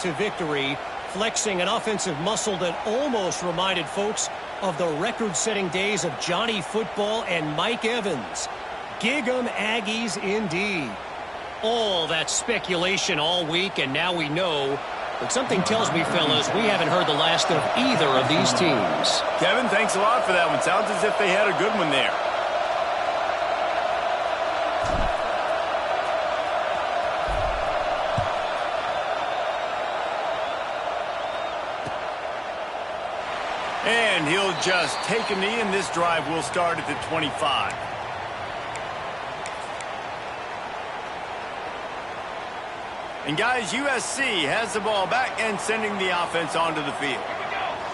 to victory, flexing an offensive muscle that almost reminded folks of the record-setting days of Johnny Football and Mike Evans. Gig 'em Aggies indeed. All that speculation all week, and now we know. But something tells me, fellas, we haven't heard the last of either of these teams. Kevin, thanks a lot for that one. Sounds as if they had a good one there. And he'll just take a knee, and this drive will start at the 25. And guys, USC has the ball back and sending the offense onto the field.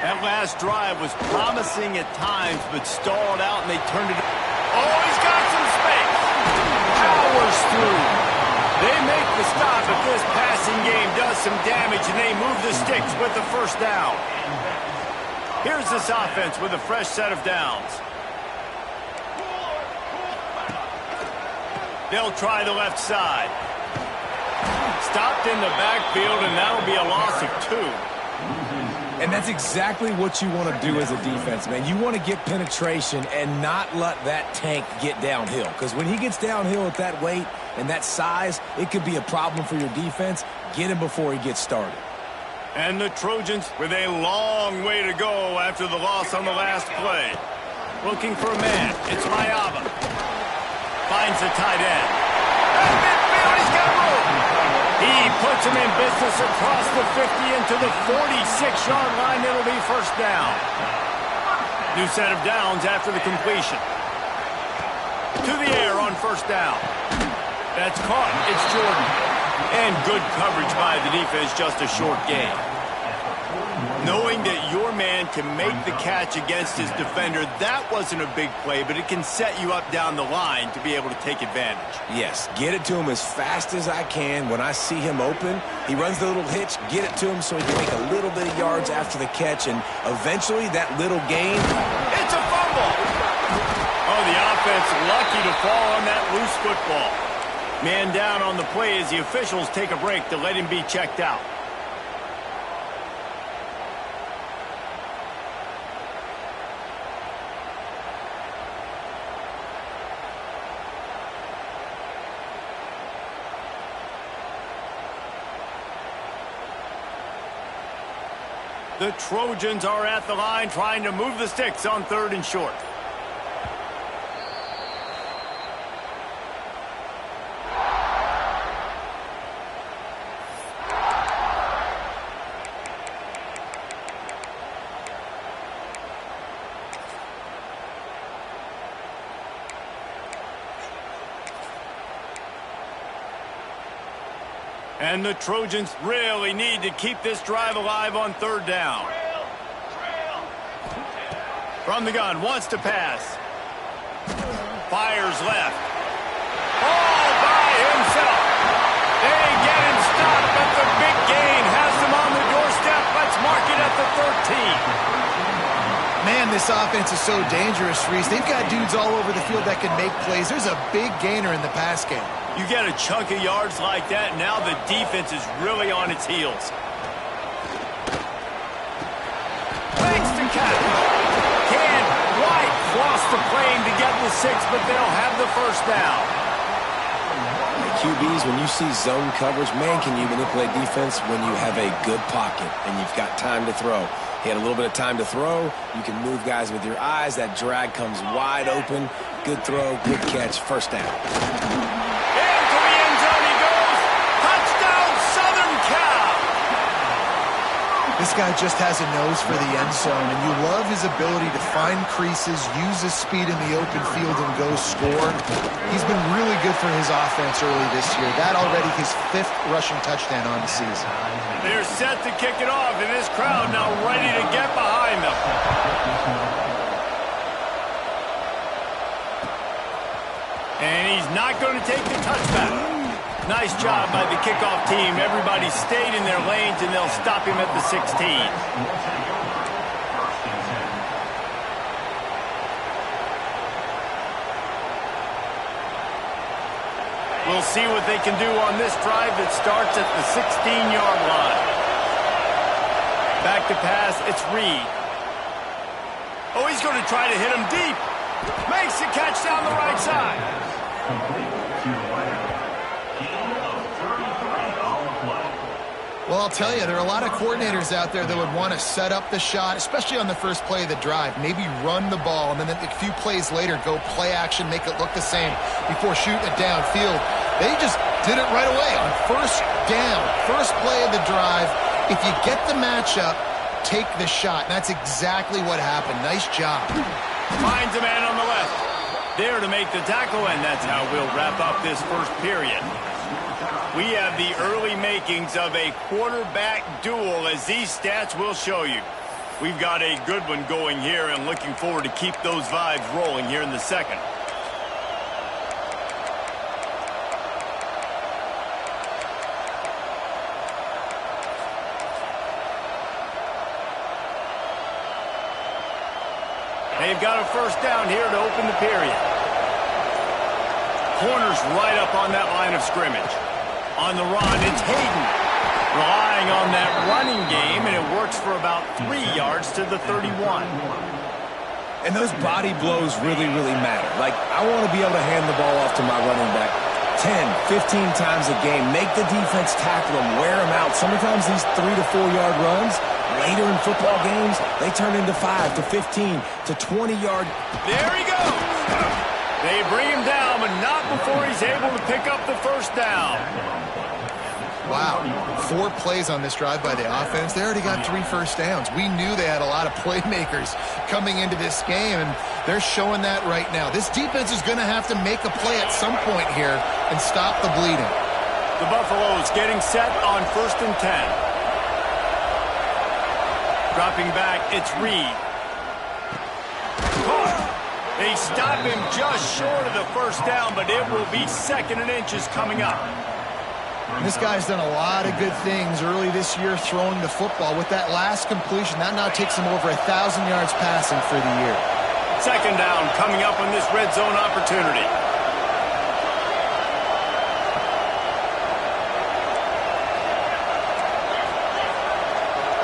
That last drive was promising at times, but stalled out, and they turned it. Oh, he's got some space. Powers through. They make the stop, but this passing game does some damage, and they move the sticks with the first down. Here's this offense with a fresh set of downs. They'll try the left side. Stopped in the backfield, and that'll be a loss of 2. And that's exactly what you want to do as a defense, man. You want to get penetration and not let that tank get downhill. Because when he gets downhill at that weight and that size, it could be a problem for your defense. Get him before he gets started. And the Trojans with a long way to go after the loss on the last play. Looking for a man. It's Mayava. Finds the tight end. Midfield, he's got room. He puts him in business across the 50 into the 46-yard line. It'll be first down. New set of downs after the completion. To the air on first down. That's caught. It's Jordan. And good coverage by the defense, just a short gain. Knowing that your man can make the catch against his defender, that wasn't a big play, but it can set you up down the line to be able to take advantage. Yes, get it to him as fast as I can. When I see him open, he runs the little hitch, get it to him so he can make a little bit of yards after the catch, and eventually that little gain. It's a fumble! Oh, the offense lucky to fall on that loose football. Man down on the play as the officials take a break to let him be checked out. The Trojans are at the line trying to move the sticks on 3rd and short. And the Trojans really need to keep this drive alive on 3rd down. From the gun, wants to pass. Fires left. All by himself. They get him stopped, but the big gain has them on the doorstep. Let's mark it at the 13. Man, this offense is so dangerous, Reese. They've got dudes all over the field that can make plays. There's a big gainer in the pass game. You get a chunk of yards like that, now the defense is really on its heels. Thanks to catch. Can White cross the plane to get the 6, but they'll have the first down. QBs, when you see zone coverage, man, can you manipulate defense when you have a good pocket and you've got time to throw. He had a little bit of time to throw. You can move guys with your eyes. That drag comes wide open. Good throw, good catch, first down. Into the end zone he goes. Touchdown, Southern Cal. This guy just has a nose for the end zone, and you love his ability to find creases, use his speed in the open field, and go score. He's been really good for his offense early this year. That already his 5th rushing touchdown on the season. They're set to kick it off, and this crowd now ready to get behind them. And he's not going to take the touchback. Nice job by the kickoff team. Everybody stayed in their lanes, and they'll stop him at the 16. We'll see what they can do on this drive that starts at the 16-yard line. Back to pass, it's Reed. Oh, he's going to try to hit him deep. Makes the catch down the right side. Well, I'll tell you, there are a lot of coordinators out there that would want to set up the shot, especially on the first play of the drive, maybe run the ball, and then a few plays later go play action, make it look the same before shooting it downfield. They just did it right away on first down, first play of the drive. If you get the matchup, take the shot. And that's exactly what happened. Nice job. Finds a man on the left. There to make the tackle, and that's how we'll wrap up this first period. We have the early makings of a quarterback duel, as these stats will show you. We've got a good one going here, and looking forward to keep those vibes rolling here in the second. They've got a first down here to open the period. Corner's right up on that line of scrimmage. On the run, it's Hayden. Relying on that running game, and it works for about 3 yards to the 31. And those body blows really, really matter. Like, I want to be able to hand the ball off to my running back 10, 15 times a game. Make the defense tackle them, wear them out. Sometimes these 3 to 4 yard runs, later in football games, they turn into 5 to 15 to 20 yard. There he goes. They bring him down, but not before he's able to pick up the first down. Wow, 4 plays on this drive by the offense. They already got 3 first downs. We knew they had a lot of playmakers coming into this game, and they're showing that right now. This defense is going to have to make a play at some point here and stop the bleeding. The Buffaloes getting set on 1st and 10. Dropping back, it's Reed. They stop him just short of the first down, but it will be 2nd and inches coming up. This guy's done a lot of good things early this year throwing the football. With that last completion, that now takes him over 1,000 yards passing for the year. 2nd down coming up on this red zone opportunity.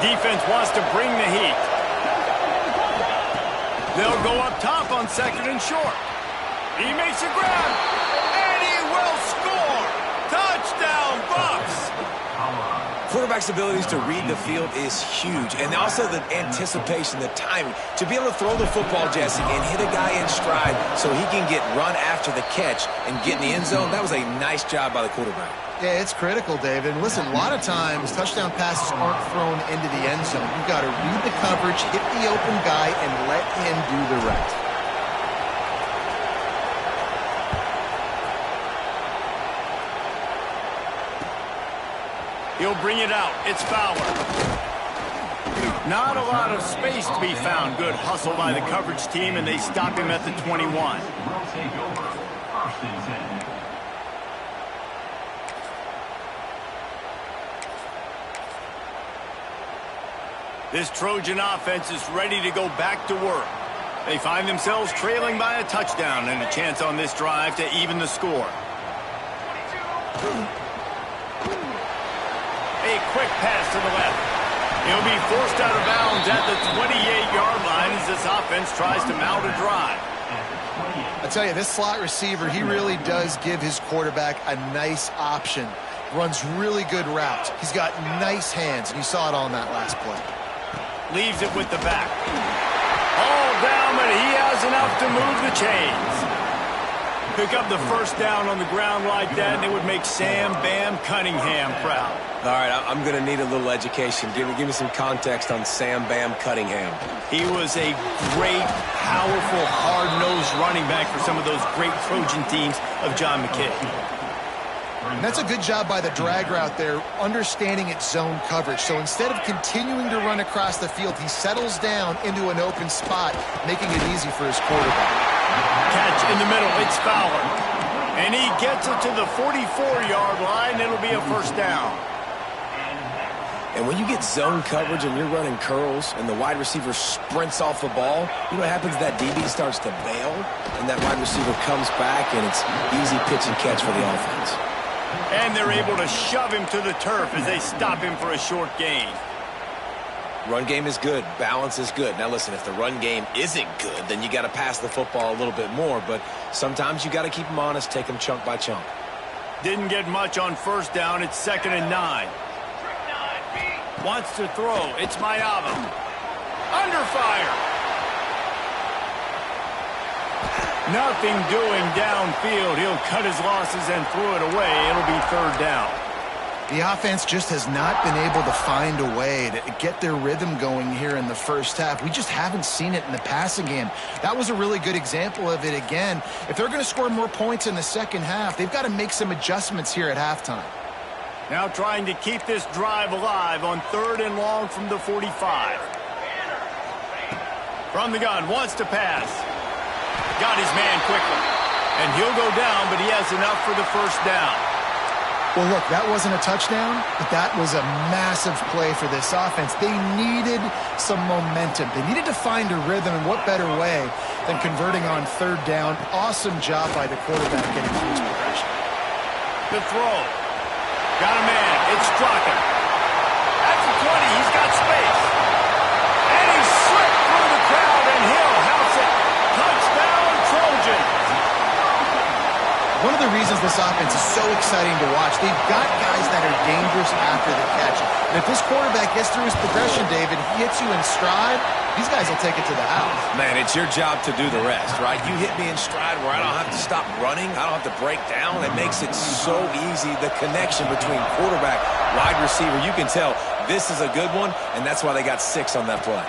Defense wants to bring the heat. They'll go up top on 2nd and short. He makes a grab, and he will score. Touchdown, Bucks. Quarterback's abilities to read the field is huge, and also the anticipation, the timing. To be able to throw the football, Jesse, and hit a guy in stride so he can get run after the catch and get in the end zone, that was a nice job by the quarterback. Yeah, it's critical, David. And listen, a lot of times touchdown passes aren't thrown into the end zone. You've got to read the coverage, hit the open guy, and let him do the rest. He'll bring it out. It's Fowler. Not a lot of space to be found. Good hustle by the coverage team, and they stop him at the 21. This Trojan offense is ready to go back to work. They find themselves trailing by a touchdown and a chance on this drive to even the score. A quick pass to the left. He'll be forced out of bounds at the 28-yard line as this offense tries to mount a drive. I tell you, this slot receiver, he really does give his quarterback a nice option. Runs really good routes. He's got nice hands, and you saw it all in that last play. Leaves it with the back. All down, but he has enough to move the chains. Pick up the first down on the ground like that, and it would make Sam Bam Cunningham proud. All right, I'm going to need a little education. Give me some context on Sam Bam Cunningham. He was a great, powerful, hard-nosed running back for some of those great Trojan teams of John McKay. And that's a good job by the drag route there, understanding its zone coverage. So instead of continuing to run across the field, he settles down into an open spot, making it easy for his quarterback. Catch in the middle, it's Fowler. And he gets it to the 44-yard line. It'll be a first down. And when you get zone coverage and you're running curls and the wide receiver sprints off the ball, you know what happens? That DB starts to bail, and that wide receiver comes back, and it's easy pitch and catch for the offense. And they're able to shove him to the turf as they stop him for a short gain. Run game is good. Balance is good. Now, listen, if the run game isn't good, then you got to pass the football a little bit more. But sometimes you got to keep them honest, take them chunk by chunk. Didn't get much on first down. It's 2nd and 9. Wants to throw. It's Mayava. Under fire. Nothing doing downfield. He'll cut his losses and throw it away. It'll be 3rd down. The offense just has not been able to find a way to get their rhythm going here in the first half. We just haven't seen it in the passing game. That was a really good example of it again. If they're going to score more points in the second half, they've got to make some adjustments here at halftime. Now trying to keep this drive alive on 3rd and long from the 45. From the gun, wants to pass. Got his man quickly. And he'll go down, but he has enough for the 1st down. Well, look, that wasn't a touchdown, but that was a massive play for this offense. They needed some momentum. They needed to find a rhythm, and what better way than converting on 3rd down. Awesome job by the quarterback getting through his progression. The throw. Got a man. It's Straka. At the 20, he's got space. And he slipped through the crowd, and he'll house it. Touchdown, Trojan. One of the reasons this offense is so exciting to watch, they've got guys that are dangerous after the catch. And if this quarterback gets through his progression, David, he hits you in stride, these guys will take it to the house. Man, it's your job to do the rest, right? You hit me in stride where I don't have to stop running. I don't have to break down. It makes it so easy. The connection between quarterback, wide receiver, you can tell this is a good one, and that's why they got 6 on that play.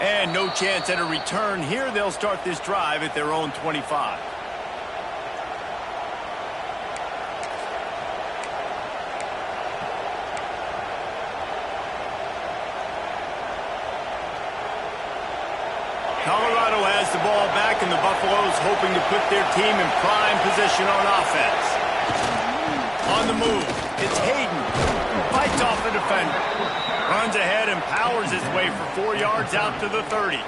And no chance at a return here. They'll start this drive at their own 25. Colorado has the ball back, and the Buffaloes hoping to put their team in prime position on offense. On the move, it's Hayden. Fights off the defender. Runs ahead and powers his way for 4 yards out to the 30.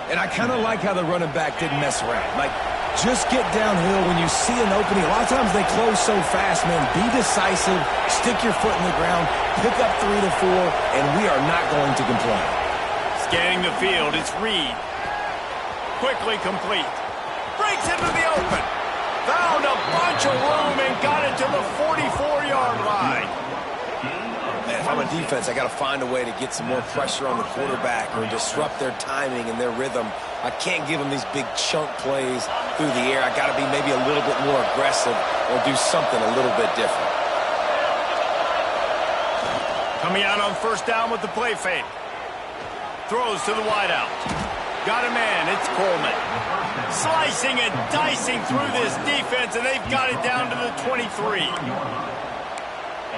And I kind of like how the running back didn't mess around. Like, just get downhill when you see an opening. A lot of times they close so fast, man. Be decisive, stick your foot in the ground, pick up 3 to 4, and we are not going to complain. Scanning the field, it's Reed. Quickly complete. Breaks into the open. Found a bunch of room and got it to the 44-yard line. Man, if I'm a defense, I got to find a way to get some more pressure on the quarterback or disrupt their timing and their rhythm. I can't give them these big chunk plays through the air. I got to be maybe a little bit more aggressive or do something a little bit different. Coming out on 1st down with the play fake. Throws to the wideout. Got a man. It's Coleman. Slicing and dicing through this defense, and they've got it down to the 23.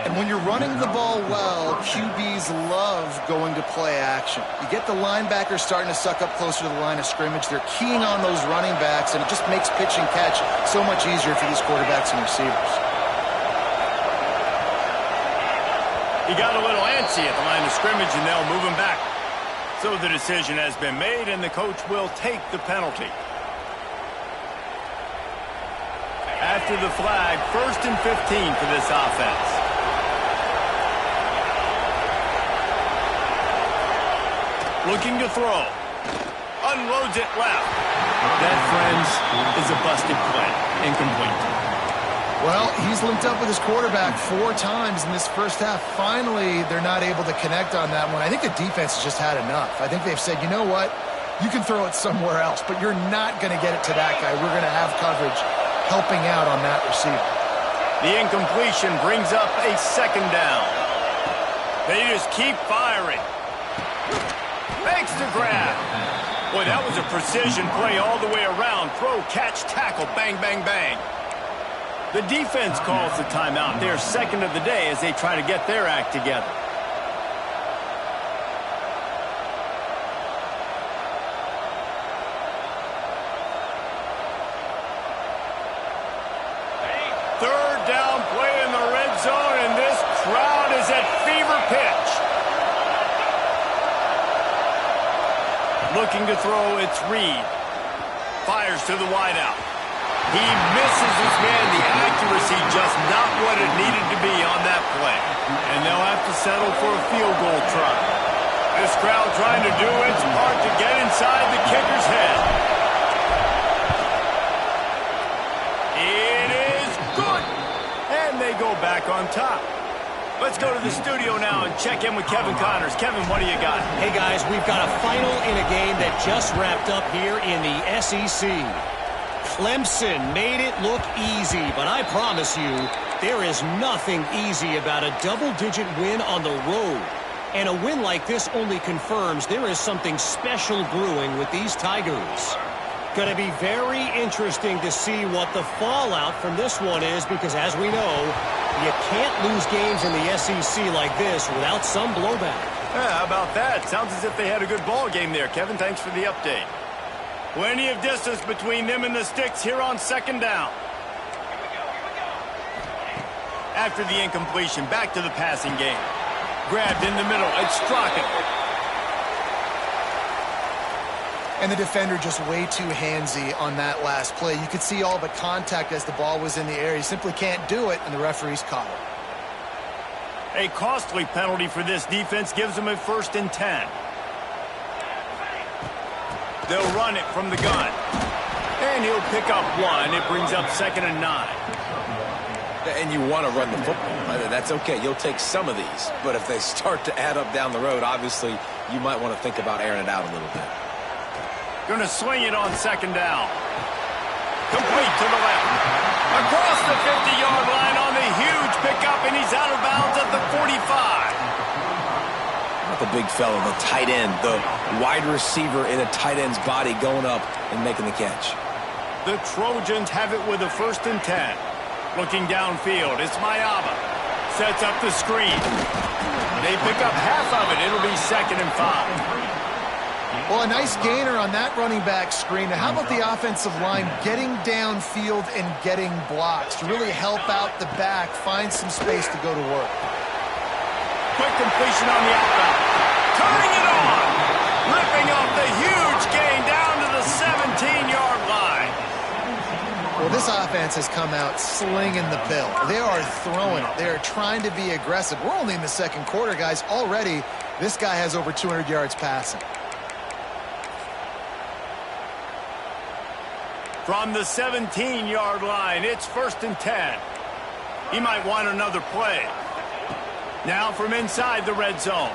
And when you're running the ball well, QBs love going to play action. You get the linebackers starting to suck up closer to the line of scrimmage. They're keying on those running backs, and it just makes pitch and catch so much easier for these quarterbacks and receivers. He got a little antsy at the line of scrimmage, and they'll move him back. So the decision has been made, and the coach will take the penalty. After the flag, 1st and 15 for this offense. Looking to throw. Unloads it left. That, friends, is a busted play. Incomplete. Well, he's linked up with his quarterback 4 times in this first half. Finally, they're not able to connect on that one. I think the defense has just had enough. I think they've said, you know what? You can throw it somewhere else, but you're not going to get it to that guy. We're going to have coverage helping out on that receiver. The incompletion brings up a 2nd down. They just keep firing. Makes the grab. Boy, that was a precision play all the way around. Throw, catch, tackle, bang, bang, bang. The defense calls the timeout. They're 2nd of the day as they try to get their act together. Third down play in the red zone, and this crowd is at fever pitch. Looking to throw, it's Reed. Fires to the wideout. He misses his man. The accuracy just not what it needed to be on that play. And they'll have to settle for a field goal try. This crowd trying to do its part to get inside the kicker's head. It is good. And they go back on top. Let's go to the studio now and check in with Kevin Connors. Kevin, what do you got? Hey, guys, we've got a final in a game that just wrapped up here in the SEC. Clemson made it look easy, but I promise you, there is nothing easy about a double-digit win on the road. And a win like this only confirms there is something special brewing with these Tigers. Going to be very interesting to see what the fallout from this one is, because as we know, you can't lose games in the SEC like this without some blowback. Yeah, how about that? Sounds as if they had a good ball game there. Kevin, thanks for the update. Plenty of distance between them and the sticks here on second down. After the incompletion, back to the passing game. Grabbed in the middle. It's Strachan. And the defender just way too handsy on that last play. You could see all the contact as the ball was in the air. He simply can't do it, and the referee's caught it. A costly penalty for this defense gives them a 1st and 10. They'll run it from the gun. And he'll pick up 1. It brings up 2nd and 9. And you want to run the football. That's okay. You'll take some of these. But if they start to add up down the road, obviously, you might want to think about airing it out a little bit. Going to swing it on 2nd down. Complete to the left. Across the 50-yard line on the huge pickup, and he's out of bounds at the 45. Not the big fella, the tight end, the wide receiver in a tight end's body going up and making the catch. The Trojans have it with a 1st and 10. Looking downfield, it's Mayaba. Sets up the screen. They pick up half of it. It'll be 2nd and 5. Well, a nice gainer on that running back screen. Now, how about the offensive line getting downfield and getting blocks to really help out the back, find some space to go to work? Quick completion on the outbound. Turning it on. Ripping off the huge gain down to the 17-yard line. Well, this offense has come out slinging the pill. They are throwing it. They are trying to be aggressive. We're only in the 2nd quarter, guys. Already, this guy has over 200 yards passing. From the 17-yard line, it's 1st and 10. He might want another play. Now from inside the red zone.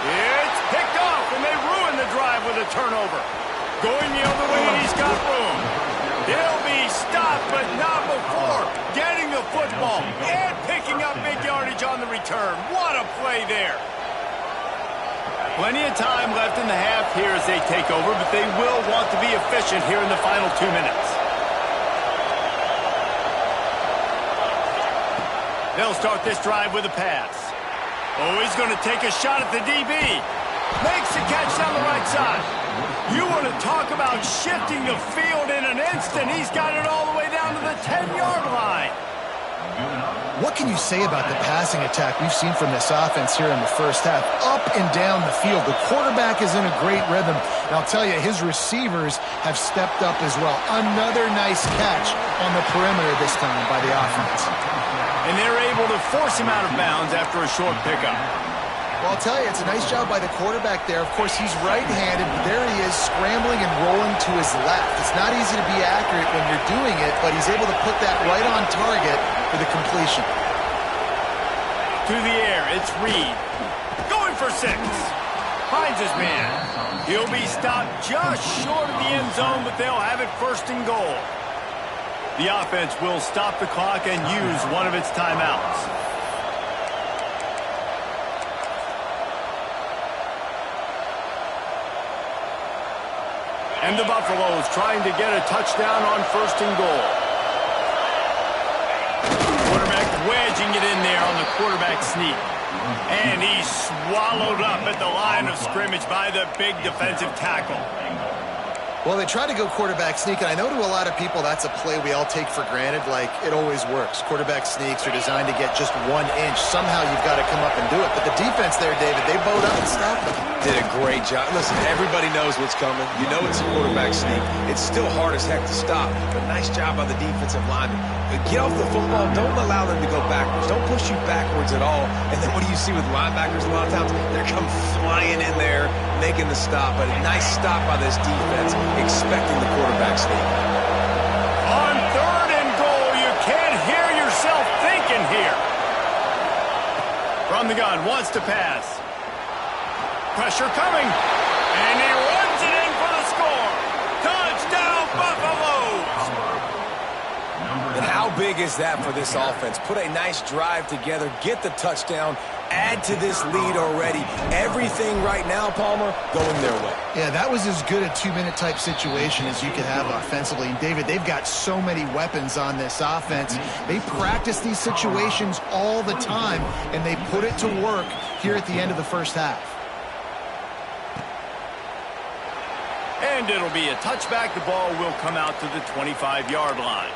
It's picked off, and they ruin the drive with a turnover. Going the other way, and he's got room. He'll be stopped, but not before getting the football and picking up big yardage on the return. What a play there. Plenty of time left in the half here as they take over, but they will want to be efficient here in the final 2 minutes. They'll start this drive with a pass. Oh, he's going to take a shot at the DB. Makes the catch down the right side. You want to talk about shifting the field in an instant. He's got it all the way down to the 10-yard line. What can you say about the passing attack we've seen from this offense here in the first half? Up and down the field. The quarterback is in a great rhythm. And I'll tell you, his receivers have stepped up as well. Another nice catch on the perimeter this time by the offense. And they're able to force him out of bounds after a short pickup. Well, I'll tell you, it's a nice job by the quarterback there. Of course, he's right-handed, but there he is scrambling and rolling to his left. It's not easy to be accurate when you're doing it, but he's able to put that right on target for the completion. To the air, it's Reed. Going for 6. Finds his man. He'll be stopped just short of the end zone, but they'll have it 1st and goal. The offense will stop the clock and use one of its timeouts. And the Buffaloes trying to get a touchdown on 1st and goal. Quarterback wedging it in there on the quarterback sneak. And he's swallowed up at the line of scrimmage by the big defensive tackle. Well, they try to go quarterback sneak, and I know to a lot of people that's a play we all take for granted, like it always works. Quarterback sneaks are designed to get just 1 inch. Somehow you've got to come up and do it. But the defense there, David, they bowed up and stopped them. Did a great job. Listen, everybody knows what's coming. You know it's a quarterback sneak. It's still hard as heck to stop, but nice job by the defensive lineman. But get off the football. Don't allow them to go backwards. Don't push you backwards at all. And then what do you see with linebackers a lot of times? They're come flying in there, making the stop. But a nice stop by this defense, expecting the quarterback sneak. On 3rd and goal, you can't hear yourself thinking here. From the gun, wants to pass. Pressure coming, and he runs it in for the score. Touchdown, Buffaloes! And how big is that for this offense? Put a nice drive together, get the touchdown, add to this lead already. Everything right now, Palmer, going their way. Yeah, that was as good a 2-minute type situation as you could have offensively. And David, they've got so many weapons on this offense. They practice these situations all the time, and they put it to work here at the end of the first half. And it'll be a touchback. The ball will come out to the 25-yard line.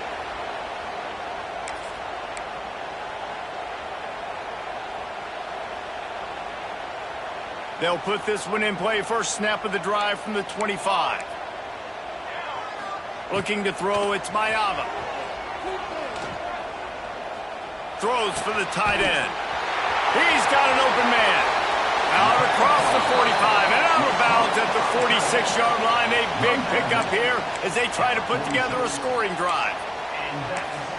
They'll put this one in play. First snap of the drive from the 25. Looking to throw, it's Mayava. Throws for the tight end. He's got an open man. Out across the 45 and out of bounds at the 46-yard line. A big pickup here as they try to put together a scoring drive.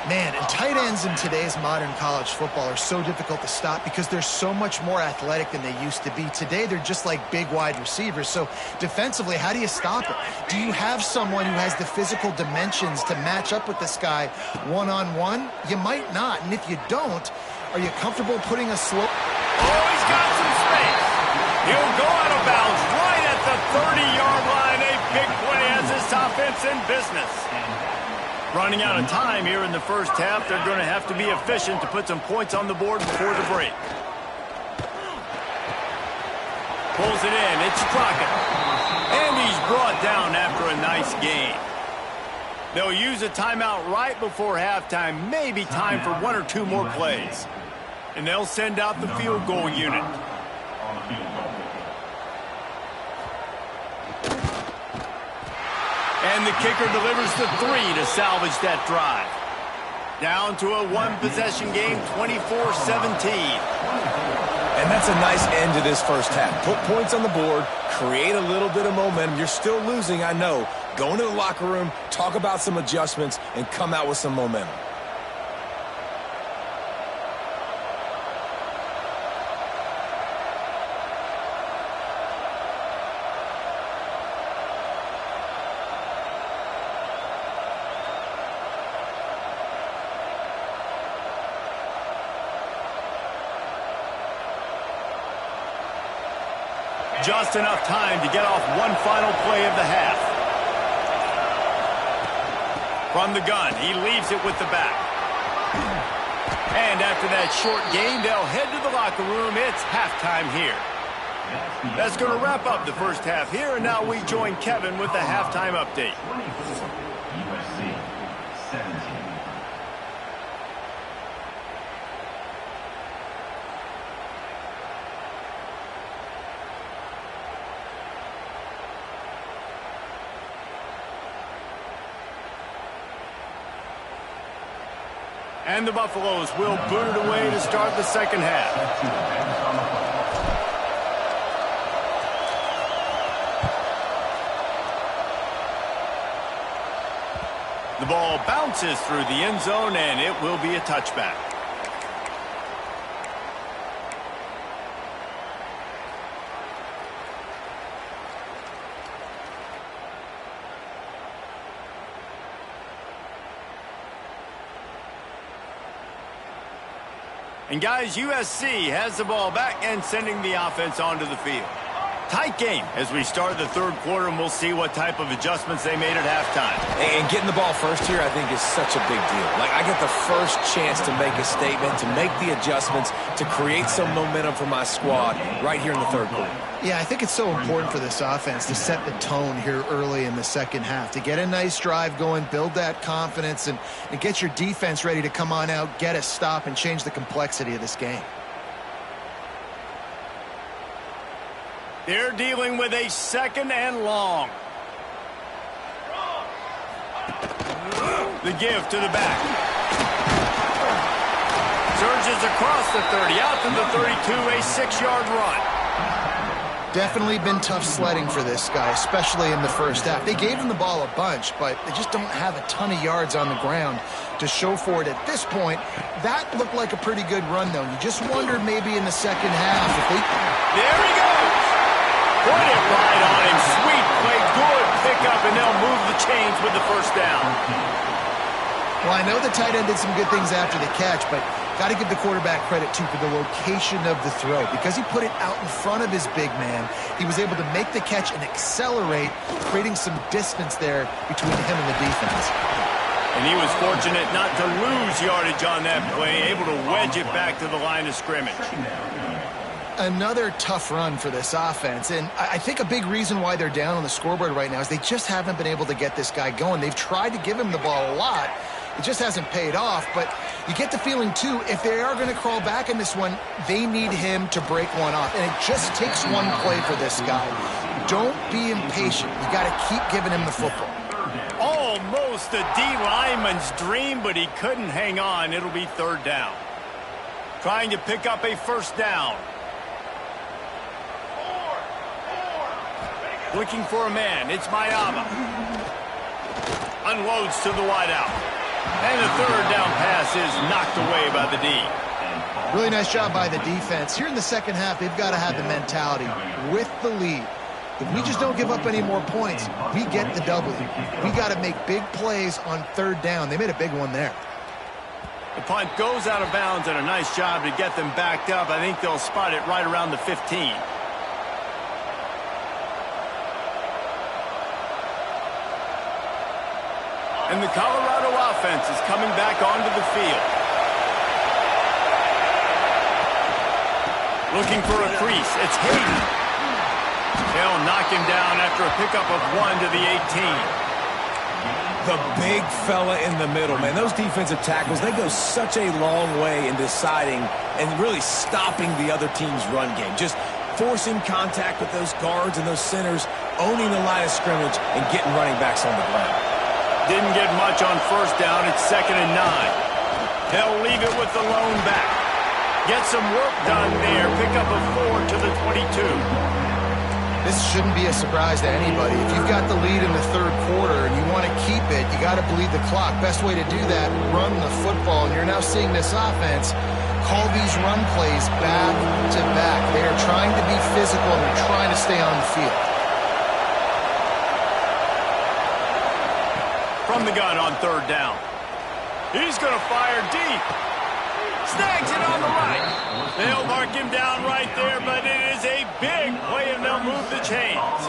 Man, and tight ends in today's modern college football are so difficult to stop because they're so much more athletic than they used to be. Today, they're just like big wide receivers. So defensively, how do you stop it? Do you have someone who has the physical dimensions to match up with this guy one-on-one? You might not. And if you don't, are you comfortable putting a slow... Oh, he's got some space. He'll go out of bounds right at the 30-yard line. A big play as this offense in business. Running out of time here in the first half. They're going to have to be efficient to put some points on the board before the break. Pulls it in. It's Crockett. And he's brought down after a nice gain. They'll use a timeout right before halftime. Maybe time for 1 or 2 more plays. And they'll send out the field goal unit. And the kicker delivers the 3 to salvage that drive. Down to a 1-possession game, 24-17. And that's a nice end to this first half. Put points on the board, create a little bit of momentum. You're still losing, I know. Go into the locker room, talk about some adjustments, and come out with some momentum. Just enough time to get off one final play of the half. From the gun, he leaves it with the back. And after that short game, they'll head to the locker room. It's halftime here. That's going to wrap up the first half here, and now we join Kevin with the halftime update. And the Buffaloes will boot it away to start the second half. The ball bounces through the end zone, and it will be a touchback. And guys, USC has the ball back and sending the offense onto the field. Tight game as we start the third quarter, and we'll see what type of adjustments they made at halftime. And getting the ball first here, I think, is such a big deal. Like, I get the first chance to make a statement, to make the adjustments, to create some momentum for my squad right here in the third quarter. Yeah, I think it's so important for this offense to set the tone here early in the second half, to get a nice drive going, build that confidence, and get your defense ready to come on out, get a stop, and change the complexity of this game. They're dealing with a second and long. The give to the back. Surges across the 30, out to the 32, a 6-yard run. Definitely been tough sledding for this guy, especially in the first half. They gave him the ball a bunch, but they just don't have a ton of yards on the ground to show for it at this point. That looked like a pretty good run, though. You just wondered maybe in the second half if they... There he goes! Put it right on him. Sweet play, good pickup, and they'll move the chains with the first down. Well, I know the tight end did some good things after the catch, but got to give the quarterback credit, too, for the location of the throw. Because he put it out in front of his big man, he was able to make the catch and accelerate, creating some distance there between him and the defense. And he was fortunate not to lose yardage on that play, able to wedge it back to the line of scrimmage. Another tough run for this offense, and I think a big reason why they're down on the scoreboard right now is they just haven't been able to get this guy going. They've tried to give him the ball a lot. It just hasn't paid off, but you get the feeling, too, if they are going to crawl back in this one, they need him to break one off, and it just takes one play for this guy. Don't be impatient. You got to keep giving him the football. Almost a D lineman's dream, but he couldn't hang on. It'll be third down. Trying to pick up a first down. Looking for a man. It's Mayama. Unloads to the wideout. And the third down pass is knocked away by the D. Really nice job by the defense. Here in the second half, they've got to have the mentality with the lead. If we just don't give up any more points, we get the W. We got to make big plays on third down. They made a big one there. The punt goes out of bounds, and a nice job to get them backed up. I think they'll spot it right around the 15. And the Colorado offense is coming back onto the field. Looking for a crease. It's Hayden. They'll knock him down after a pickup of 1 to the 18. The big fella in the middle, man. Those defensive tackles, they go such a long way in deciding and really stopping the other team's run game. Just forcing contact with those guards and those centers, owning the line of scrimmage, and getting running backs on the ground. Didn't get much on first down. It's 2nd and 9. They'll leave it with the lone back. Get some work done there. Pick up a 4 to the 22. This shouldn't be a surprise to anybody. If you've got the lead in the third quarter and you want to keep it, you got to bleed the clock. Best way to do that, run the football. And you're now seeing this offense call these run plays back to back. They are trying to be physical and they're trying to stay on the field. From the gun on third down. He's going to fire deep. Snags it on the right. They'll mark him down right there, but it is a big play, and they'll move the chains.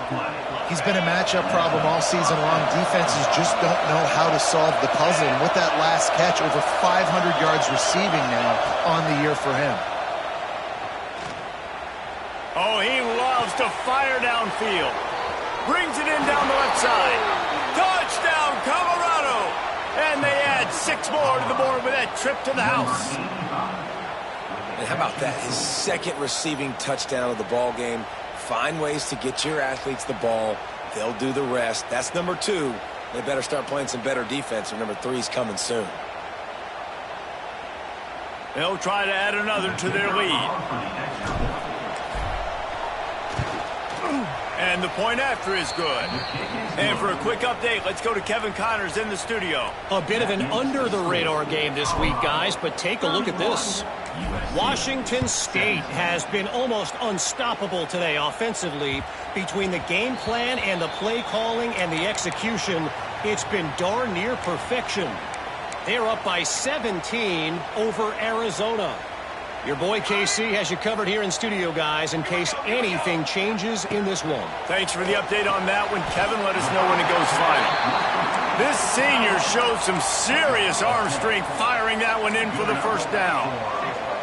He's been a matchup problem all season long. Defenses just don't know how to solve the puzzle. And with that last catch, over 500 yards receiving now on the year for him. Oh, he loves to fire downfield. Brings it in down the left side. Touchdown, Colorado! And they add 6 more to the board with that trip to the house. And how about that? His second receiving touchdown of the ball game. Find ways to get your athletes the ball. They'll do the rest. That's number 2. They better start playing some better defense, or number 3 is coming soon. They'll try to add another to their lead. And the point after is good. And for a quick update, let's go to Kevin Connors in the studio. A bit of an under-the-radar game this week, guys, but take a look at this. Washington State has been almost unstoppable today offensively. Between the game plan and the play calling and the execution, it's been darn near perfection. They're up by 17 over Arizona. Your boy KC has you covered here in studio, guys, in case anything changes in this one. Thanks for the update on that one, Kevin. Let us know when it goes final. This senior showed some serious arm strength firing that one in for the first down.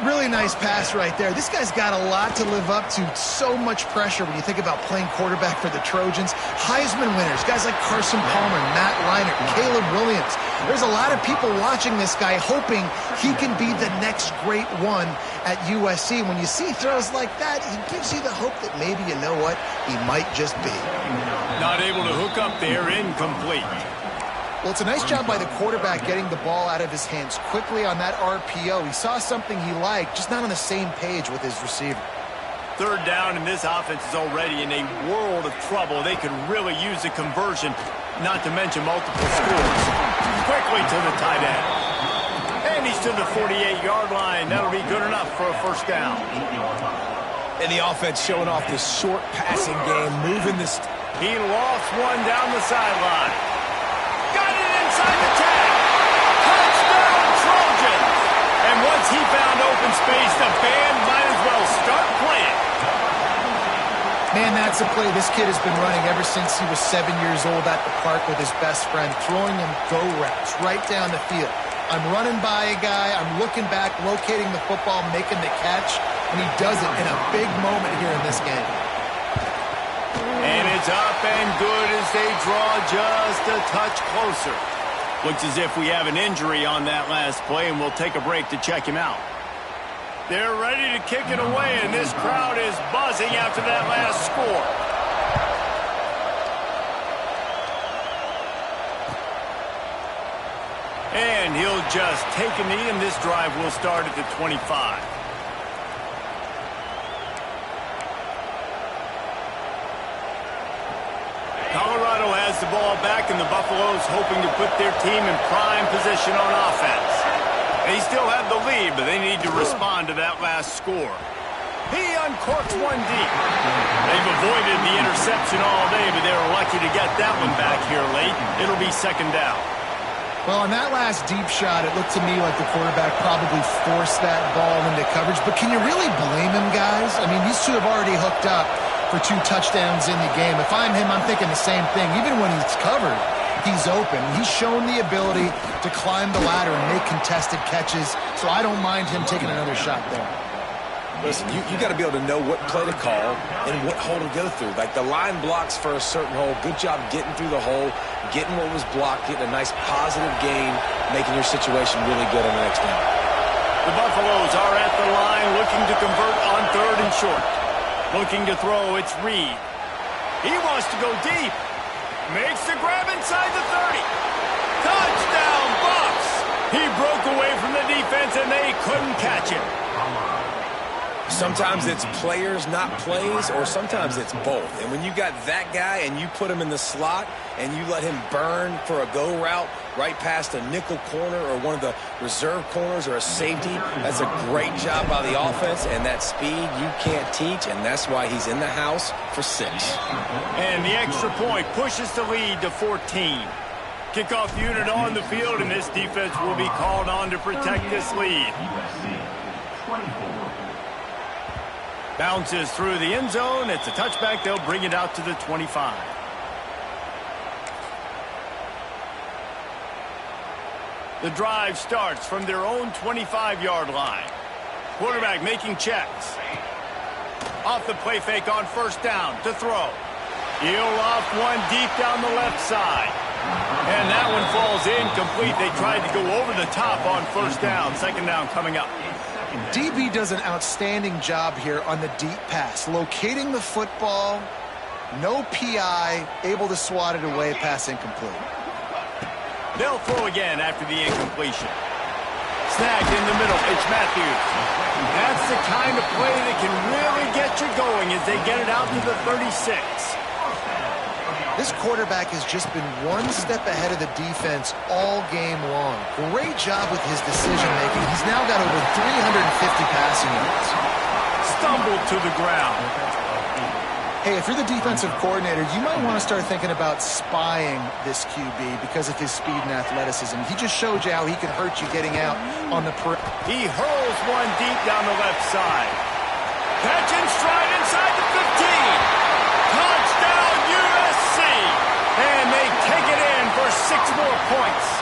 Really nice pass right there. This guy's got a lot to live up to. So much pressure when you think about playing quarterback for the Trojans. Heisman winners, guys like Carson Palmer, Matt Leinart, Caleb Williams. There's a lot of people watching this guy hoping he can be the next great one at USC. When you see throws like that, he gives you the hope that maybe, you know what, he might just be. Not able to hook up there, incomplete. Well, it's a nice job by the quarterback getting the ball out of his hands quickly on that RPO. He saw something he liked, just not on the same page with his receiver. Third down, and this offense is already in a world of trouble. They could really use a conversion, not to mention multiple scores. Quickly to the tight end. And he's to the 48-yard line. That'll be good enough for a first down. And the offense showing off this short passing game, moving this. He lost one down the sideline. Got it inside the tag. Touchdown, Trojans. And once he found open space, the band might as well start playing. Man, that's a play this kid has been running ever since he was 7 years old at the park with his best friend, throwing him go routes right down the field. I'm running by a guy, I'm looking back, locating the football, making the catch, and he does it in a big moment here in this game. And it's up and good as they draw just a touch closer. Looks as if we have an injury on that last play, and we'll take a break to check him out. They're ready to kick it away, and this crowd is buzzing after that last score. And he'll just take a knee, and this drive will start at the 25. Colorado has the ball back, and the Buffaloes hoping to put their team in prime position on offense. They still have the lead, but they need to respond to that last score. He uncorks one deep. They've avoided the interception all day, but they were lucky to get that one back here late. It'll be second down. Well, on that last deep shot, it looked to me like the quarterback probably forced that ball into coverage. But can you really blame him, guys? I mean, these two have already hooked up for 2 touchdowns in the game. If I'm him, I'm thinking the same thing. Even when he's covered, he's open. He's shown the ability to climb the ladder and make contested catches, so I don't mind him taking another shot there. Listen, you got to be able to know what play to call and what hole to go through. Like the line blocks for a certain hole. Good job getting through the hole, getting what was blocked, getting a nice positive gain, making your situation really good on the next down. The Buffaloes are at the line looking to convert on 3rd and short. Looking to throw, it's Reed. He wants to go deep. Makes the grab inside the 30. Touchdown, Buffs! He broke away from the defense, and they couldn't catch him. Sometimes it's players, not plays, or sometimes it's both. And when you got that guy and you put him in the slot and you let him burn for a go route right past a nickel corner or one of the reserve corners or a safety, that's a great job by the offense. And that speed you can't teach, and that's why he's in the house for 6. And the extra point pushes the lead to 14. Kickoff unit on the field, and this defense will be called on to protect this lead. Bounces through the end zone. It's a touchback. They'll bring it out to the 25. The drive starts from their own 25-yard line. Quarterback making checks. Off the play fake on first down to throw. He'll off one deep down the left side. And that one falls incomplete. They tried to go over the top on first down. Second down coming up. DB does an outstanding job here on the deep pass. Locating the football, no PI, able to swat it away, pass incomplete. They'll throw again after the incompletion. Snagged in the middle, it's Matthews. That's the kind of play that can really get you going as they get it out to the 36. This quarterback has just been one step ahead of the defense all game long. Great job with his decision-making. He's now got over 350 passing yards. Stumbled to the ground. Hey, if you're the defensive coordinator, you might want to start thinking about spying this QB because of his speed and athleticism. He just showed you how he can hurt you getting out on the perimeter. He hurls one deep down the left side. Catch and stride inside the 15. Touchdown USC. And they take it in for 6 more points.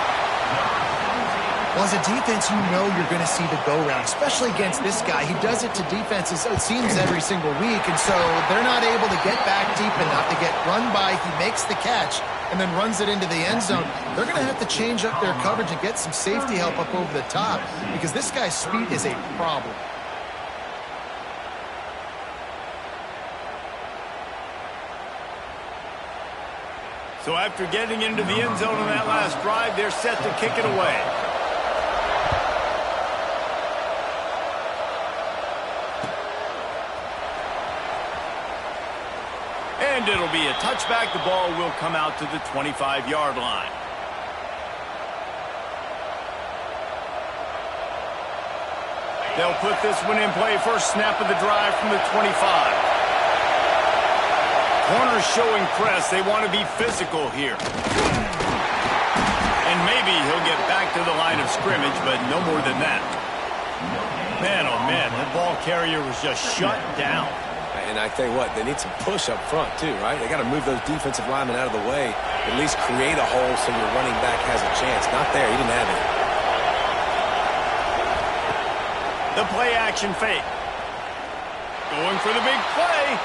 Well, as a defense, you know you're going to see the go-round, especially against this guy. He does it to defenses, it seems, every single week, and so they're not able to get back deep enough to get run by. He makes the catch and then runs it into the end zone. They're going to have to change up their coverage and get some safety help up over the top because this guy's speed is a problem. So after getting into the end zone on that last drive, they're set to kick it away. And it'll be a touchback. The ball will come out to the 25-yard line. They'll put this one in play. First snap of the drive from the 25. Corners showing press. They want to be physical here. And maybe he'll get back to the line of scrimmage, but no more than that. Man, oh man, that ball carrier was just shut down. And I tell you what, they need some push up front too, right? They got to move those defensive linemen out of the way, at least create a hole so your running back has a chance. Not there, he didn't have it. The play action fake. Going for the big play.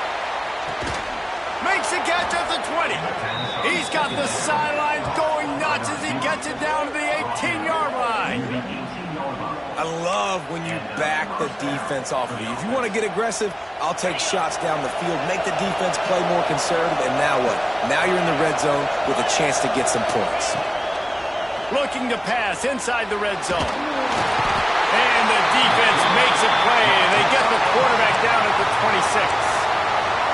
Makes a catch at the 20. He's got the sidelines going nuts as he gets it down to the 18-yard line. I love when you back the defense off of you. If you want to get aggressive, I'll take shots down the field, make the defense play more conservative, and now what? Now you're in the red zone with a chance to get some points. Looking to pass inside the red zone. And the defense makes a play, and they get the quarterback down at the 26.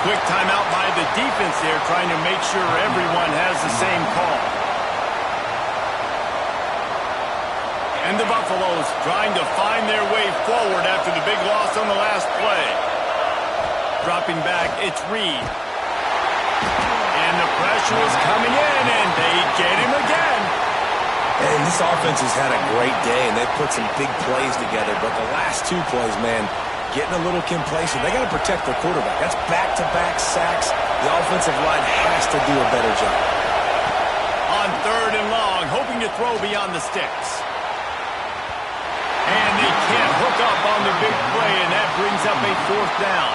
Quick timeout by the defense there, trying to make sure everyone has the same call. And the Buffaloes trying to find their way forward after the big loss on the last play. Dropping back, it's Reed. And the pressure is coming in, and they get him again. And this offense has had a great day, and they've put some big plays together. But the last 2 plays, man, getting a little complacent. They got to protect their quarterback. That's back-to-back sacks. The offensive line has to do a better job. On 3rd and long, hoping to throw beyond the sticks. And they can't hook up on the big play, and that brings up a 4th down.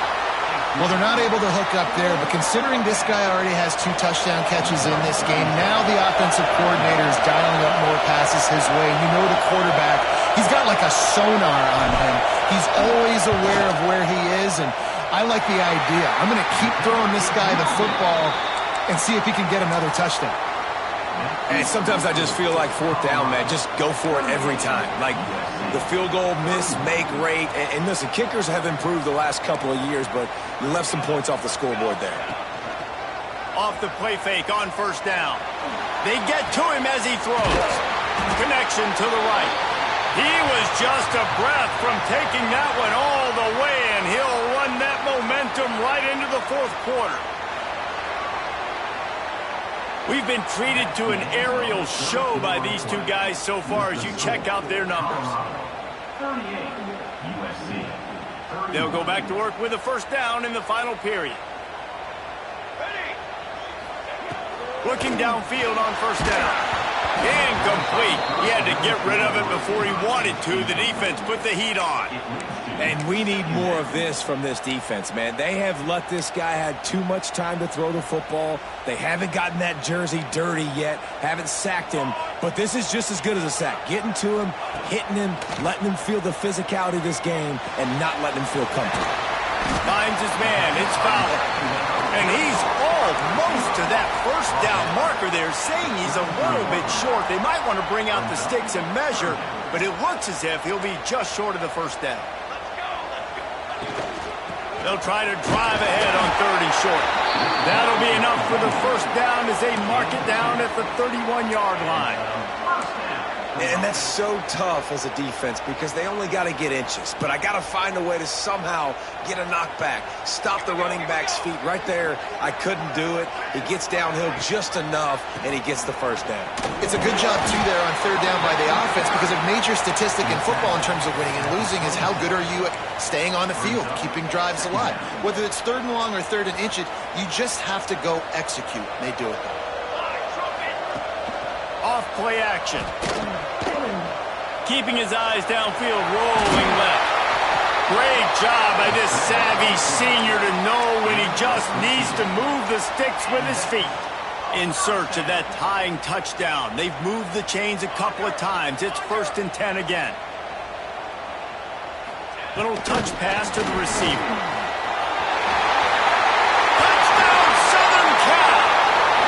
Well, they're not able to hook up there, but considering this guy already has 2 touchdown catches in this game, now the offensive coordinator is dialing up more passes his way. You know the quarterback, he's got like a sonar on him. He's always aware of where he is, and I like the idea. I'm going to keep throwing this guy the football and see if he can get another touchdown. And sometimes I just feel like 4th down, man. Just go for it every time. Like the field goal miss, make rate. And listen, kickers have improved the last couple of years, but you left some points off the scoreboard there. Off the play fake on 1st down. They get to him as he throws. Connection to the right. He was just a breath from taking that one all the way, and he'll run that momentum right into the 4th quarter. We've been treated to an aerial show by these 2 guys so far as you check out their numbers. They'll go back to work with a 1st down in the final period. Looking downfield on 1st down. Incomplete. He had to get rid of it before he wanted to. The defense put the heat on. And we need more of this from this defense, man. They have let this guy have too much time to throw the football. They haven't gotten that jersey dirty yet, haven't sacked him. But this is just as good as a sack. Getting to him, hitting him, letting him feel the physicality of this game, and not letting him feel comfortable. Finds his man. It's Fowler. And he's almost to that 1st down marker there, saying he's a little bit short. They might want to bring out the sticks and measure, but it looks as if he'll be just short of the 1st down. They'll try to drive ahead on 3rd and short. That'll be enough for the 1st down as they mark it down at the 31-yard line. And that's so tough as a defense because they only got to get inches. But I got to find a way to somehow get a knockback, stop the running back's feet right there. I couldn't do it. He gets downhill just enough, and he gets the first down. It's a good job, too, there on third down by the offense because a major statistic in football in terms of winning and losing is how good are you at staying on the field, keeping drives alive. Whether it's third and long or third and inches, you just have to go execute. They do it, though. Off play action. Keeping his eyes downfield, rolling left. Great job by this savvy senior to know when he just needs to move the sticks with his feet. In search of that tying touchdown. They've moved the chains a couple of times. It's 1st and 10 again. Little touch pass to the receiver. Touchdown, Southern Cal!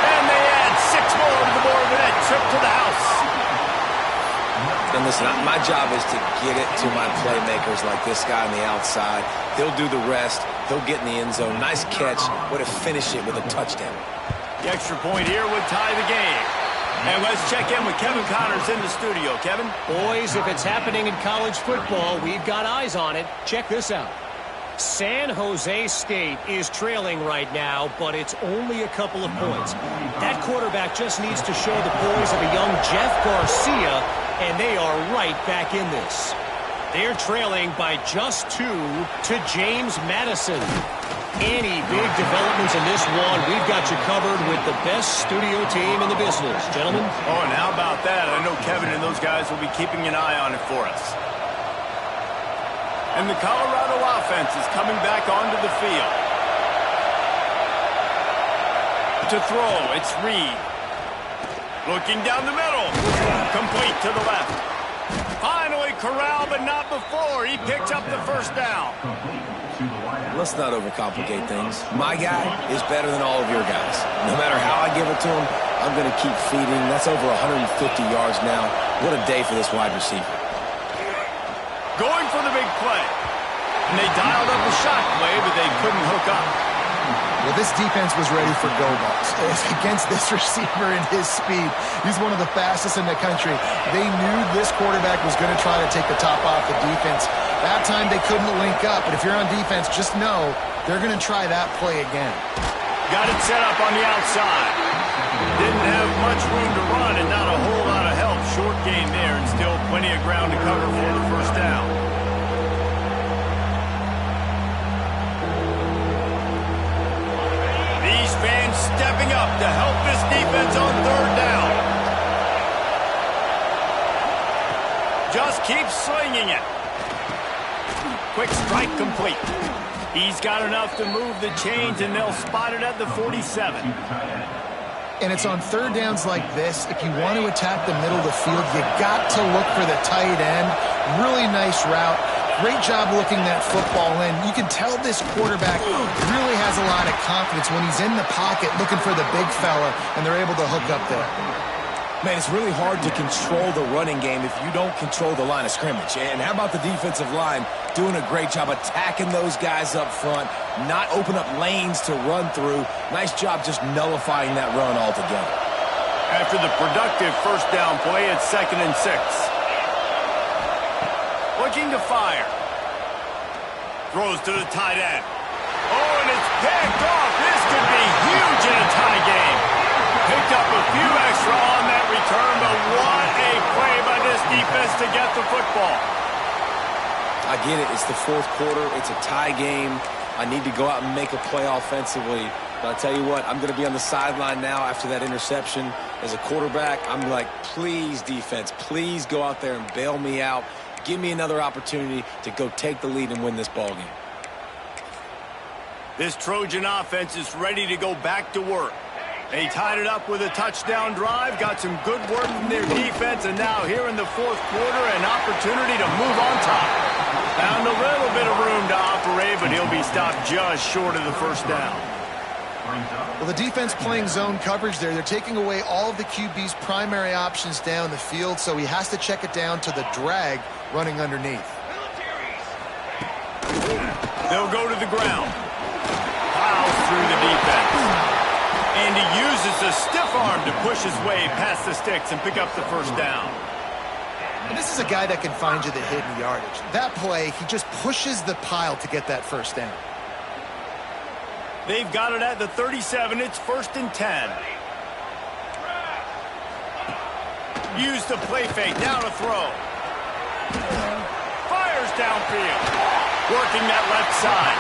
And they add 6 more to the board with that trip to the house. And listen, my job is to get it to my playmakers like this guy on the outside. They'll do the rest. They'll get in the end zone. Nice catch. Way to finish it with a touchdown. The extra point here would tie the game. And let's check in with Kevin Connors in the studio. Kevin? Boys, if it's happening in college football, we've got eyes on it. Check this out. San Jose State is trailing right now, but it's only a couple of points. That quarterback just needs to show the poise of a young Jeff Garcia, and they are right back in this. They're trailing by just 2 to James Madison. Any big developments in this one, we've got you covered with the best studio team in the business. Gentlemen? Oh, and how about that? I know Kevin and those guys will be keeping an eye on it for us. And the Colorado offense is coming back onto the field. To throw, it's Reed. Looking down the middle. Complete to the left. Finally corralled, but not before. He picks up the first down. Let's not overcomplicate things. My guy is better than all of your guys. No matter how I give it to him, I'm going to keep feeding. That's over 150 yards now. What a day for this wide receiver. Going for the big play. And they dialed up a shot play, but they couldn't hook up. Well, this defense was ready for go balls. Against this receiver and his speed, he's one of the fastest in the country. They knew this quarterback was going to try to take the top off the defense. That time they couldn't link up, but if you're on defense, just know they're going to try that play again. Got it set up on the outside. Didn't have much room to run and not a whole lot of help. Short game there and still plenty of ground to cover for the first down. These fans stepping up to help this defense on third down. Just keep slinging it. Quick strike complete. He's got enough to move the chains, and they'll spot it at the 47. And it's on third downs like this. If you want to attack the middle of the field, you got to look for the tight end. Really nice route. Great job looking that football in. You can tell this quarterback really has a lot of confidence when he's in the pocket looking for the big fella, and they're able to hook up there. Man, it's really hard to control the running game if you don't control the line of scrimmage. And how about the defensive line doing a great job attacking those guys up front, not open up lanes to run through. Nice job just nullifying that run altogether. After the productive first down play, it's 2nd and 6. Looking to fire. Throws to the tight end. Oh, and it's picked off. This could be huge in a tie game. Picked up a few extra on that return, but what a play by this defense to get the football. I get it. It's the 4th quarter. It's a tie game. I need to go out and make a play offensively. But I'll tell you what, I'm going to be on the sideline now after that interception. As a quarterback, I'm like, please, defense, please go out there and bail me out. Give me another opportunity to go take the lead and win this ball game. This Trojan offense is ready to go back to work. They tied it up with a touchdown drive, got some good work from their defense, and now here in the 4th quarter, an opportunity to move on top. Found a little bit of room to operate, but he'll be stopped just short of the first down. Well, the defense playing zone coverage there. They're taking away all of the QB's primary options down the field, so he has to check it down to the drag running underneath. They'll go to the ground. Plows through the defense. And he uses a stiff arm to push his way past the sticks and pick up the first down. And this is a guy that can find you the hidden yardage. That play, he just pushes the pile to get that first down. They've got it at the 37. It's 1st and 10. Use the play fake. Now to throw. Fires downfield. Working that left side.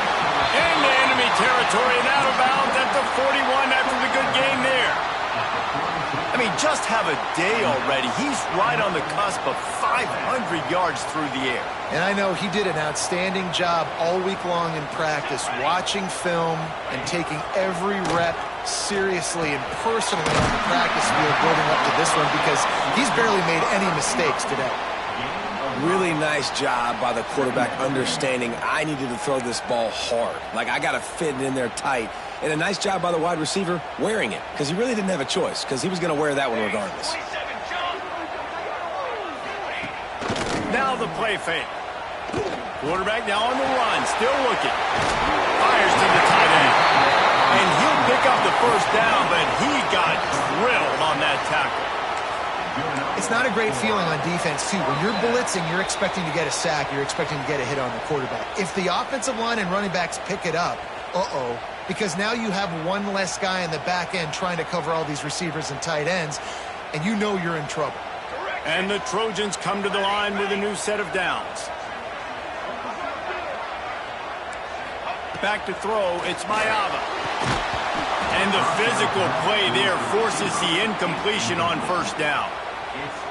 Into enemy territory and out of bounds at the 41 after the good game there. I mean, just have a day already. He's right on the cusp of 500 yards through the air. And I know he did an outstanding job all week long in practice, watching film and taking every rep seriously and personally on the practice field building up to this one, because he's barely made any mistakes today. Really nice job by the quarterback understanding I needed to throw this ball hard. Like, I got to fit it in there tight. And a nice job by the wide receiver wearing it, because he really didn't have a choice, because he was going to wear that one regardless. Now the play fake. Quarterback now on the run, still looking. Fires to the tight end. And he'll pick up the first down, but he got drilled on that tackle. It's not a great feeling on defense, too. When you're blitzing, you're expecting to get a sack. You're expecting to get a hit on the quarterback. If the offensive line and running backs pick it up, because now you have one less guy in the back end trying to cover all these receivers and tight ends, and you know you're in trouble. And the Trojans come to the line with a new set of downs. Back to throw, it's Mayava. And the physical play there forces the incompletion on first down.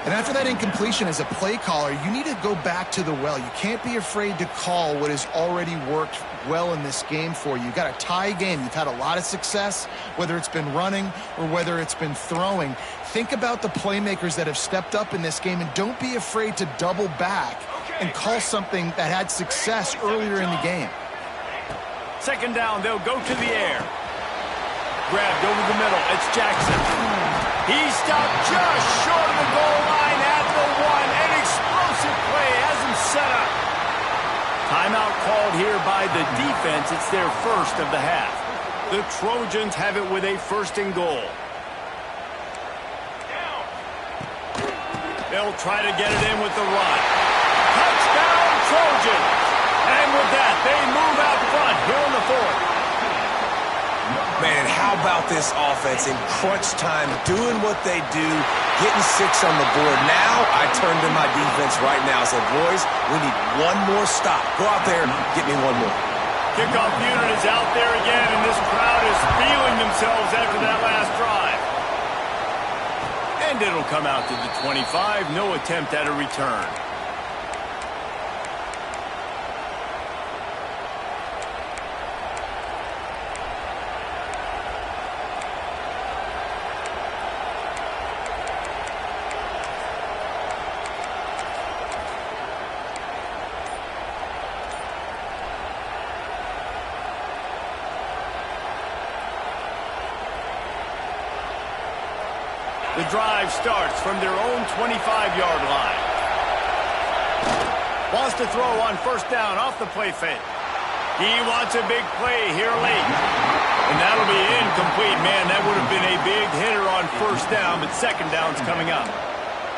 And after that incompletion as a play caller, you need to go back to the well. You can't be afraid to call what has already worked well in this game for you. You've got a tie game. You've had a lot of success, whether it's been running or whether it's been throwing. Think about the playmakers that have stepped up in this game, and don't be afraid to double back and call something that had success earlier in the game. Second down, they'll go to the air. Grabbed over the middle, it's Jackson. He stopped just short of the goal line at the 1. An explosive play has him set up. Timeout called here by the defense. It's their first of the half. The Trojans have it with a 1st and goal. They'll try to get it in with the run. Touchdown, Trojans! And with that, they move out front here in the 4th. Man, how about this offense in crunch time, doing what they do, getting 6 on the board. Now I turn to my defense right now and say, boys, we need one more stop. Go out there and get me one more. Kickoff unit is out there again, and this crowd is feeling themselves after that last drive. And it'll come out to the 25. No attempt at a return. The drive starts from their own 25-yard line. Wants to throw on first down off the play fake. He wants a big play here late. And that'll be incomplete. Man, that would have been a big hitter on first down, but second down's coming up.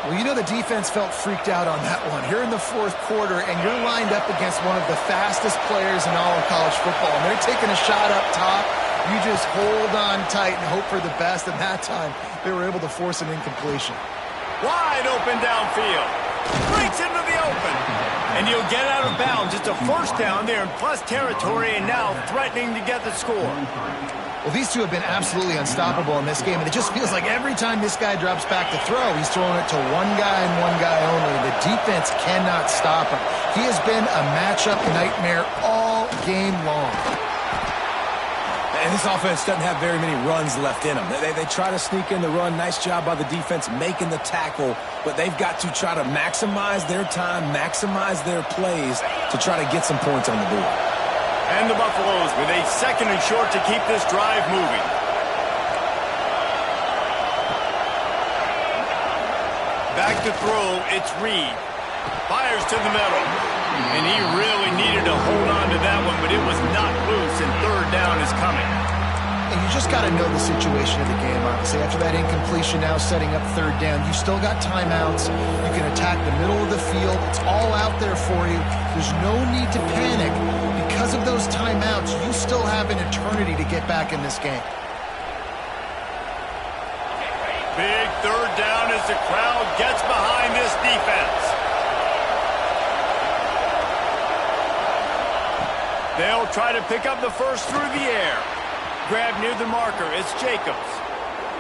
Well, you know the defense felt freaked out on that one. You're in the 4th quarter, and you're lined up against one of the fastest players in all of college football. And they're taking a shot up top. You just hold on tight and hope for the best, and that time they were able to force an incompletion. Wide open downfield. Breaks into the open. And he'll get out of bounds. It's a first down there in plus territory, and now threatening to get the score. Well, these two have been absolutely unstoppable in this game, and it just feels like every time this guy drops back to throw, he's throwing it to one guy and one guy only. The defense cannot stop him. He has been a matchup nightmare all game long. And this offense doesn't have very many runs left in them. They try to sneak in the run. Nice job by the defense making the tackle, but they've got to try to maximize their time, maximize their plays to try to get some points on the board. And the Buffaloes with a 2nd and short to keep this drive moving. Back to throw, it's Reed. Fires to the middle. And he really needed to hold on to that one, but it was not loose, and third down is coming. And you just got to know the situation of the game, obviously. After that incompletion now setting up third down, you still got timeouts. You can attack the middle of the field. It's all out there for you. There's no need to panic. Because of those timeouts, you still have an eternity to get back in this game. Big third down as the crowd gets behind this defense. They'll try to pick up the first through the air. Grab near the marker. It's Jacobs.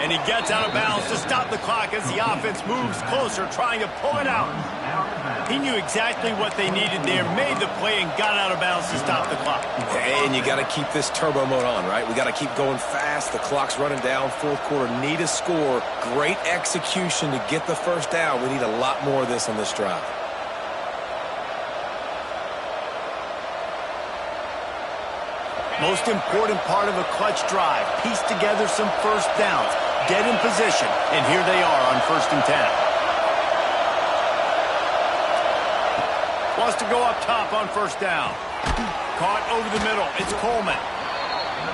And he gets out of bounds to stop the clock as the offense moves closer, trying to pull it out. He knew exactly what they needed there, made the play, and got out of bounds to stop the clock. And you got to keep this turbo mode on, right? We got to keep going fast. The clock's running down. Fourth quarter, need a score. Great execution to get the first down. We need a lot more of this on this drive. Most important part of a clutch drive, piece together some first downs, get in position, and here they are on 1st and 10. Wants to go up top on first down. Caught over the middle. It's Coleman.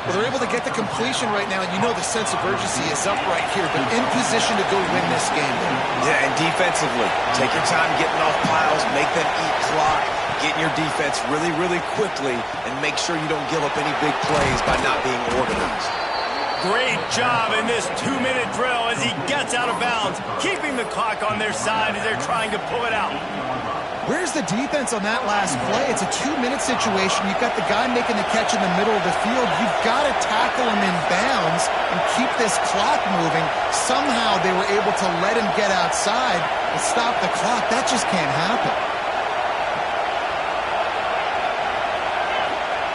Well, they're able to get the completion right now, and you know the sense of urgency is up right here. They're in position to go win this game. Yeah, and defensively, take your time getting off piles, make them eat clock, get in your defense really, really quickly, and make sure you don't give up any big plays by not being organized. Great job in this 2-minute drill as he gets out of bounds, keeping the clock on their side as they're trying to pull it out. Where's the defense on that last play? It's a 2-minute situation. You've got the guy making the catch in the middle of the field. You've got to tackle him in bounds and keep this clock moving. Somehow they were able to let him get outside and stop the clock. That just can't happen.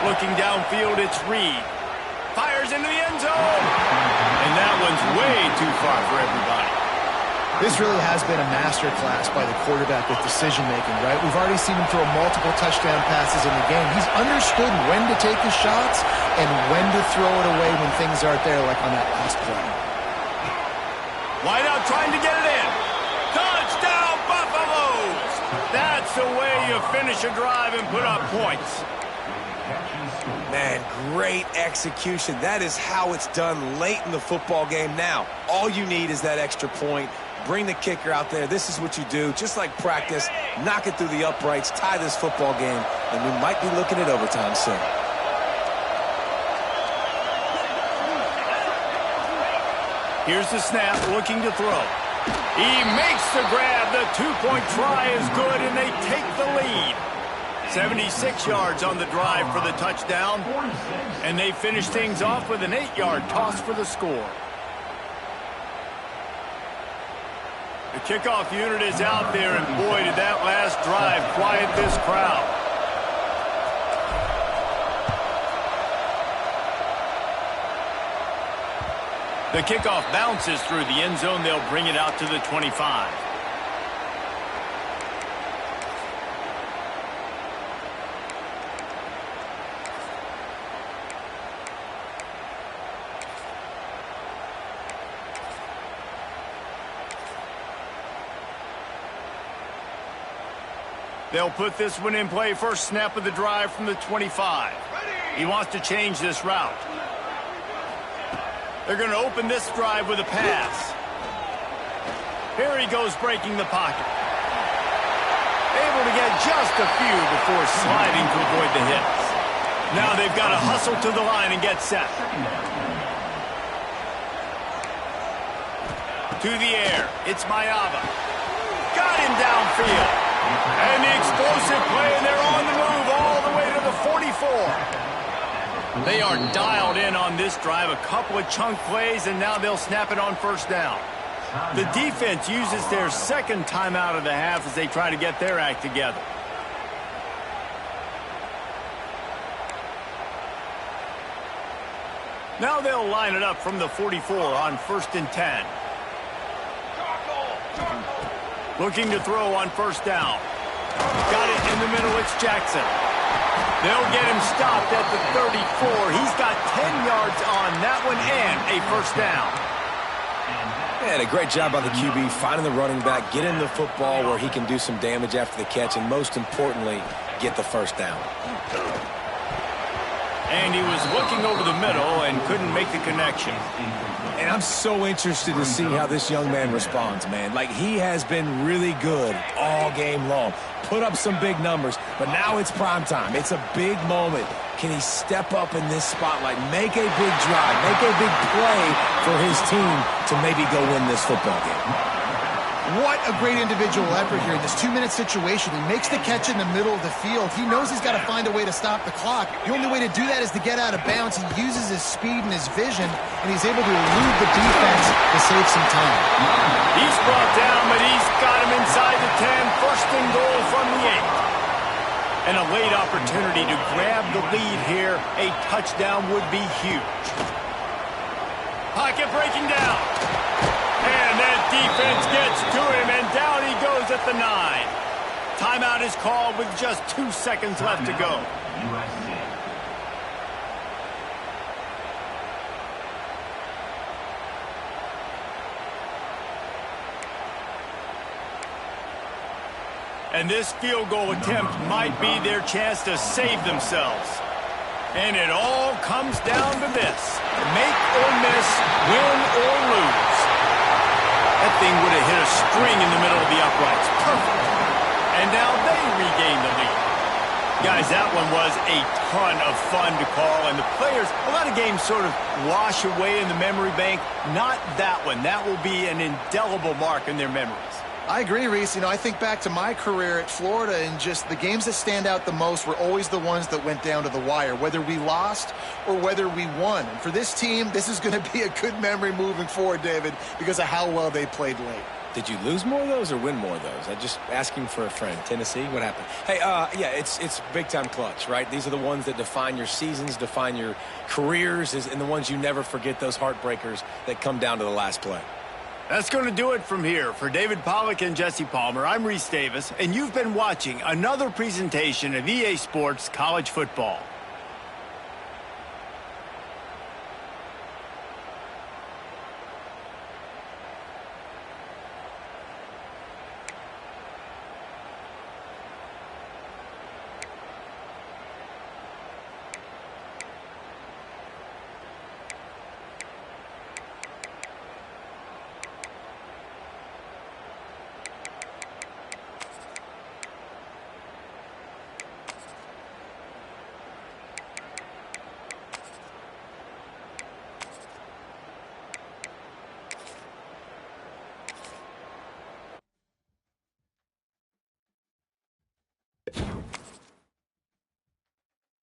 Looking downfield, it's Reed. Fires into the end zone. And that one's way too far for everybody. This really has been a masterclass by the quarterback with decision-making, right? We've already seen him throw multiple touchdown passes in the game. He's understood when to take his shots and when to throw it away when things aren't there, like on that last play. Wide out trying to get it in. Touchdown, Buffaloes! That's the way you finish a drive and put up points. Man, great execution. That is how it's done late in the football game. Now, all you need is that extra point. Bring the kicker out there. This is what you do. Just like practice, knock it through the uprights, tie this football game, and we might be looking at overtime soon. Here's the snap, looking to throw. He makes the grab. The two-point try is good, and they take the lead. 76 yards on the drive for the touchdown, and they finish things off with an 8-yard toss for the score. The kickoff unit is out there, and boy, did that last drive quiet this crowd. The kickoff bounces through the end zone. They'll bring it out to the 25. They'll put this one in play. First snap of the drive from the 25. He wants to change this route. They're going to open this drive with a pass. Here he goes, breaking the pocket. Able to get just a few before sliding to avoid the hits. Now they've got to hustle to the line and get set. To the air. It's Mayava. Got him downfield. And the explosive play, and they're on the move all the way to the 44. They are dialed in on this drive. A couple of chunk plays, and now they'll snap it on first down. The defense uses their second timeout of the half as they try to get their act together. Now they'll line it up from the 44 on 1st and 10. Looking to throw on first down. Got it in the middle. It's Jackson. They'll get him stopped at the 34. He's got 10 yards on that one and a first down. And a great job by the QB finding the running back, getting the football where he can do some damage after the catch, and most importantly, get the first down. And he was looking over the middle and couldn't make the connection. And I'm so interested to see how this young man responds, man. Like, he has been really good all game long. Put up some big numbers, but now it's prime time. It's a big moment. Can he step up in this spotlight, make a big drive, make a big play for his team to maybe go win this football game? What a great individual effort here in this 2-minute situation. He makes the catch in the middle of the field. He knows he's got to find a way to stop the clock. The only way to do that is to get out of bounds. He uses his speed and his vision, and he's able to elude the defense to save some time. He's brought down, but he's got him inside the 10. First and goal from the 8. And a late opportunity to grab the lead here. A touchdown would be huge. Pocket breaking down. And that defense gets to him, and down he goes at the 9. Timeout is called with just 2 seconds left to go. And this field goal attempt might be their chance to save themselves. And it all comes down to this. Make or miss, win or lose. That thing would have hit a string in the middle of the uprights. Perfect. And now they regain the lead. Guys, that one was a ton of fun to call. And the players, a lot of games sort of wash away in the memory bank. Not that one. That will be an indelible mark in their memories. I agree, Reese. You know, I think back to my career at Florida, and just the games that stand out the most were always the ones that went down to the wire, whether we lost or whether we won. And for this team, this is going to be a good memory moving forward, David, because of how well they played late. Did you lose more of those or win more of those? I'm just asking for a friend. Tennessee, what happened? Hey, yeah, it's big-time clutch, right? These are the ones that define your seasons, define your careers, and the ones you never forget, those heartbreakers that come down to the last play. That's going to do it from here. For David Pollack and Jesse Palmer, I'm Reese Davis, and you've been watching another presentation of EA Sports College Football.